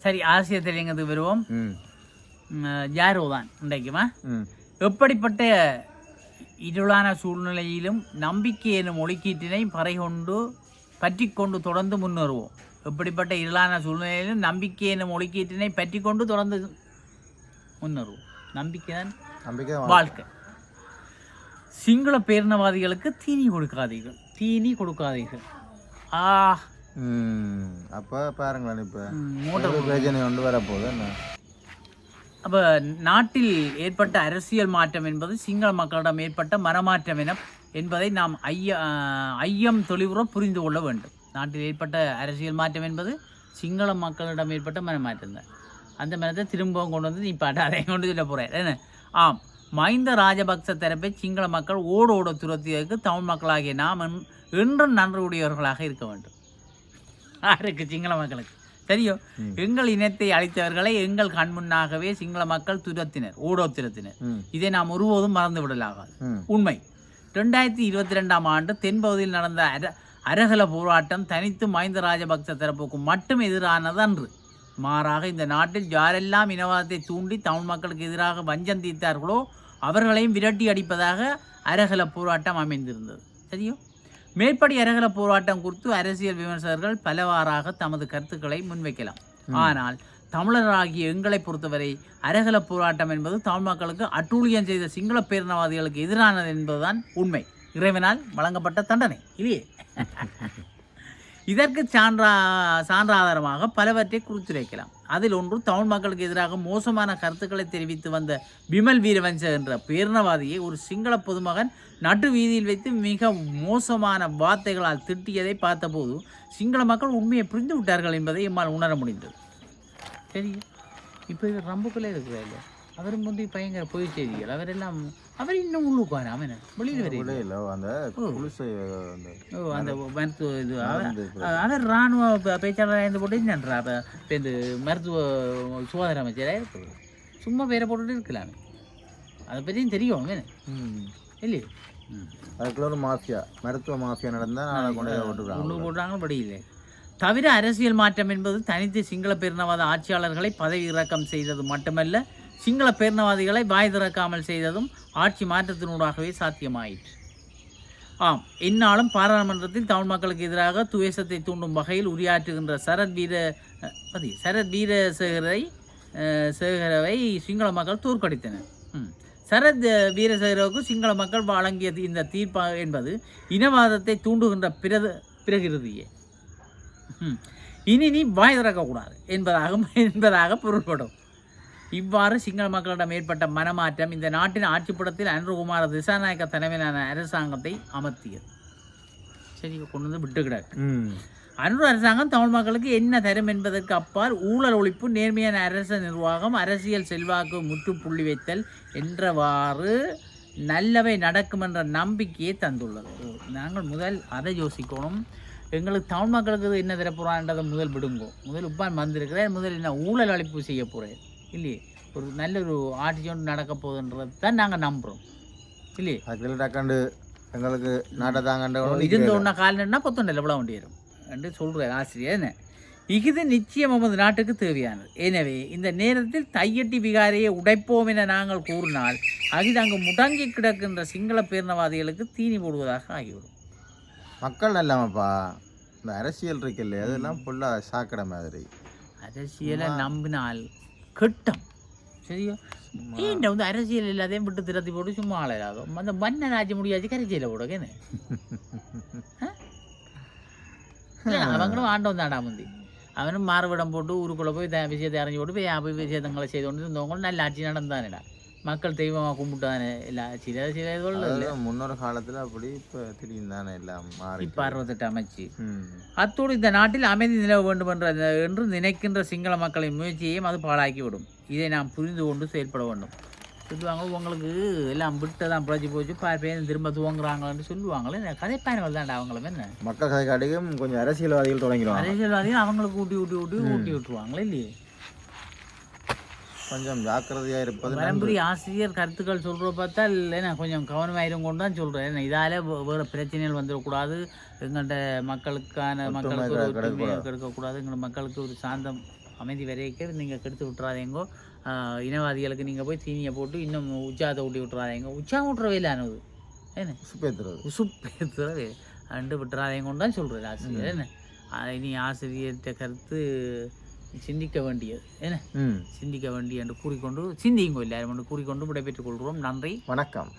சரி, ஆசிய தலையங்கத்துக்கு வருவோம். ஜாரோ தான் இன்றைக்குமா. எப்படிப்பட்ட இருளான சூழ்நிலையிலும் நம்பிக்கை எனும் ஒளிக்கீட்டினை பற்றி கொண்டு தொடர்ந்து முன்னேறுவோம். எப்படிப்பட்ட இருளான சூழ்நிலையிலும் நம்பிக்கை எனும் ஒளிக்கீட்டினை பற்றி கொண்டு தொடர்ந்து முன்னேறுவோம். நம்பிக்கை தான் வாழ்க்கை. சிங்கள பேரினவாதிகளுக்கு தீனி கொடுக்காதீர்கள். அப்போ பாருங்களேன், இப்போ பிரச்சனை கொண்டு வரப்போகுது என்ன. அப்போ நாட்டில் ஏற்பட்ட அரசியல் மாற்றம் என்பது சிங்கள மக்களிடம் ஏற்பட்ட மனமாற்றம் என்பதை நாம் ஐயம் தெளிவுற புரிந்து கொள்ள வேண்டும். நாட்டில் ஏற்பட்ட அரசியல் மாற்றம் என்பது சிங்கள மக்களிடம் ஏற்பட்ட மனமாற்றம் தான். அந்த மனத்தை திரும்பவும் கொண்டு வந்து நீ பாட்டு அதை கொண்டு சொல்ல போகிறேன் என்ன. ஆம், மஹிந்த ராஜபக்ச தரப்பை சிங்கள மக்கள் ஓட துரத்தியதற்கு தமிழ் மக்களாகிய நாம் என்றும் நன்றியுடையவர்களாக இருக்க வேண்டும். யாருக்கு? சிங்கள மக்களுக்கு. சரியோ, எங்கள் இனத்தை அழித்தவர்களை எங்கள் கண்முன்னாகவே சிங்கள மக்கள் துரத்தினர். இதை நாம் ஒருபோதும் மறந்து விடலாகாது. உண்மை. 2022ஆம் ஆண்டு தென்பகுதியில் நடந்த அரகல போராட்டம் தனித்து மஹிந்த ராஜபக்ச தரப்புக்கு மட்டும் எதிரானது அன்று. மாறாக இந்த நாட்டில் யாரெல்லாம் இனவாதத்தை தூண்டி தமிழ் மக்களுக்கு எதிராக வஞ்சம் தீர்த்தார்களோ அவர்களையும் விரட்டி அடிப்பதாக அரகல போராட்டம் அமைந்திருந்தது. சரியோ, மேற்படி அரகல போராட்டம் குறித்து அரசியல் விமர்சகர்கள் பலவாறாக தமது கருத்துக்களை முன்வைக்கலாம். ஆனால் தமிழராகிய எங்களை பொறுத்தவரை அரகல போராட்டம் என்பது தமிழ் மக்களுக்கு அட்டூழியம் செய்த சிங்கள பேரினவாதிகளுக்கு எதிரானது என்பதுதான் உண்மை. இறைவனால் வழங்கப்பட்ட தண்டனை இல்லையே. இதற்கு சான்றாதாரமாக பலவற்றை குறித்துரைக்கலாம். அதில் ஒன்று, தமிழ் மக்களுக்கு எதிராக மோசமான கருத்துக்களை தெரிவித்து வந்த பிமல் வீரவன்ச என்ற பேரினவாதியை ஒரு சிங்கள பொதுமகன் நட்டு வீதியில் வைத்து மிக மோசமான வார்த்தைகளால் திட்டியதை பார்த்தபோது சிங்கள மக்கள் உண்மையை புரிந்து விட்டார்கள் என்பதை எம்மால் உணர முடிந்தது. சரி, இப்போ இது ரம்புக்குள்ளே இருக்கிறார் இல்லையா, அவரும் வந்து பயங்கர பொய் செய்திகள். அவர் இன்னும் உள்ளுக்கான அவன் வெளியில் வரையில் அந்த மருத்துவ இது அவர் இராணுவ பேச்சாளராக இருந்து போட்டு என்னன்றா இப்போ இந்த மருத்துவ சுகாதார அமைச்சராக இருக்குது. சும்மா பேரை போட்டுட்டு இருக்கலாம். அதை பற்றியும் தெரியும் அவன் இல்லையே. அதுக்குள்ள ஒரு மாஃபியா, மருத்துவ மாஃபியா நடந்தால் கொண்டு போட்டாங்களும் படி இல்லை. தவிர அரசியல் மாற்றம் என்பது தனித்து சிங்கள பேரினவாத ஆட்சியாளர்களை பதவி இறக்கம் செய்தது மட்டுமல்ல, சிங்கள பேரினவாதிகளை வாய் திறக்காமல் செய்ததும் ஆட்சி மாற்றத்தினூடாகவே சாத்தியமாயிற்று. ஆம், இந்நாளும் பாராளுமன்றத்தில் தமிழ் மக்களுக்கு எதிராக துவேஷத்தை தூண்டும் வகையில் உரையாற்றுகின்ற சரத் வீரசேகரவை சிங்கள மக்கள் தோற்கடித்தனர். சரத் வீரசேகரவுக்கு சிங்கள மக்கள் வழங்கிய இந்த தீர்ப்பு என்பது இனவாதத்தை தூண்டுகின்ற பிரகிருதியே. இனி நீ வாய் திறக்கக்கூடாது என்பதாக பொருள்படும். இவ்வாறு சிங்கள மக்களிடம் ஏற்பட்ட மனமாற்றம் இந்த நாட்டின் ஆட்சிப்படத்தில் அனுரகுமார திசாநாயக்க தலைமையிலான அரசாங்கத்தை அமர்த்தியது. சரி, கொண்டு வந்து விட்டுக்கிடாது. அனுர அரசாங்கம் தமிழ் மக்களுக்கு என்ன தரும் என்பதற்கு அப்பால் ஊழல் ஒழிப்பு, நேர்மையான அரச நிர்வாகம், அரசியல் செல்வாக்கு முற்றுப்புள்ளி வைத்தல் என்றவாறு நல்லவை நடக்கும் என்ற நம்பிக்கையை தந்துள்ளது. நாங்கள் முதல் அதை யோசிக்கணும். எங்களுக்கு தமிழ் மக்களுக்கு என்ன தரப்போறான்றதை முதல் விடுங்கோ. முதல் உப்பான் வந்திருக்கிறேன், முதல் என்ன ஊழல் அழிப்பு செய்ய போகிறேன் இல்லையே. ஒரு நல்ல ஒரு ஆட்சி ஒன்று நடக்க போகுதுன்றது தான் நாங்கள் நம்புகிறோம் இல்லையே. எங்களுக்கு நாட்டை தாங்க இருந்த ஒன்றா காலன்னா பொத்தொண்டில் எவ்வளோ வண்டிடும் என்று சொல்கிறேன் ஆசிரியர். என்ன இது நிச்சயம் நமது நாட்டுக்கு தேவையானது. எனவே இந்த நேரத்தில் தையட்டி விகாரையை உடைப்போம் என நாங்கள் கூறினால் அது அங்கு முடங்கி கிடக்கின்ற சிங்கள பேரினவாதிகளுக்கு தீனி போடுவதாக ஆகிவிடும். மக்கள் நல்லாமப்பா, இந்த அரசியல் இருக்கு இல்லையா, அதெல்லாம் ஃபுல்லாக சாக்கடை மாதிரி. அரசியலை நம்பினால் கெட்டம். சரியோ, ஏன்டா வந்து அரசியல் இல்லாதையும் விட்டு திரத்தி போட்டு சும்மா ஆளாகும். அந்த மண்ணை ஆட்சி முடியாச்சு கரைச்சியில் போடுங்க. அவங்களும் ஆண்டவன் தாண்டா முந்தி அவனும் மாறுவிடம் போட்டு ஊருக்குள்ளே போய் விஷயத்தை அறிஞ்சு போட்டு போய் விஷயத்தங்களை செய்து கொண்டு இருந்தவங்களும் நல்ல ஆட்சி நடந்தானேடா. மக்கள் தெய்வமாக கும்பிட்டானே. இல்லை சில இல்லை முன்னொரு காலத்தில் அப்படி. இப்போ திடீர்னு தானே எல்லாம் மாறி இப்போ 68 அமைச்சு. அத்தோடு இந்த நாட்டில் அமைதி நிலவ வேண்டும் என்று நினைக்கின்ற சிங்கள மக்களின் முயற்சியையும் அது பாழாக்கிவிடும். இதை நாம் புரிந்து கொண்டு செயல்பட வேண்டும். சொல்லுவாங்க, உங்களுக்கு எல்லாம் விட்டு தான் பிழைச்சி போச்சு, பேர் திரும்ப துவங்குறாங்கன்னு சொல்லுவாங்களே. கதைப்பானவர்கள் தான்டா அவங்களும். என்ன மக்கள் கதை காட்டியும் கொஞ்சம் அரசியல்வாதிகள் தொடங்கிடுவாங்க. அரசியல்வாதிகள் அவங்களுக்கு ஊட்டி விட்டுருவாங்களே இல்லையே. கொஞ்சம் ஜாக்கிரதையாக இருப்பது. பரம்பரை ஆசிரியர் கருத்துக்கள் சொல்கிற பார்த்தா இல்லைன்னா கொஞ்சம் கவனமாயிரும் கொண்டு தான் சொல்கிறேன். ஏன்னா இதால் வேறு பிரச்சனைகள் வந்துடக்கூடாது. எங்கள்கிட்ட மக்களுக்கு கெடுக்கக்கூடாது. எங்கள் மக்களுக்கு ஒரு சாந்தம் அமைதி வரைக்கும் நீங்கள் கெடுத்து விட்டுறாதேங்கோ. இனவாதிகளுக்கு நீங்கள் போய் தீனியை போட்டு இன்னும் உற்சாகத்தை ஊட்டி விட்டுறாதேங்க. உற்சாகம் விட்டுறவே இல்லானது என்ன உசுப்பேத்துறவே அண்டு விட்டுறாதேங்கன்னு தான் சொல்கிறது ஆசிரியர். என்ன இனி ஆசிரியர்கிட்ட கருத்து சிந்திக்க வேண்டியது என்ன சிந்திக்க வேண்டிய என்று கூறிக்கொண்டு சிந்தியுங்கோ எல்லாரும் என்று கூறிக்கொண்டு விடைபெற்றுக் கொள்கிறோம். நன்றி, வணக்கம்.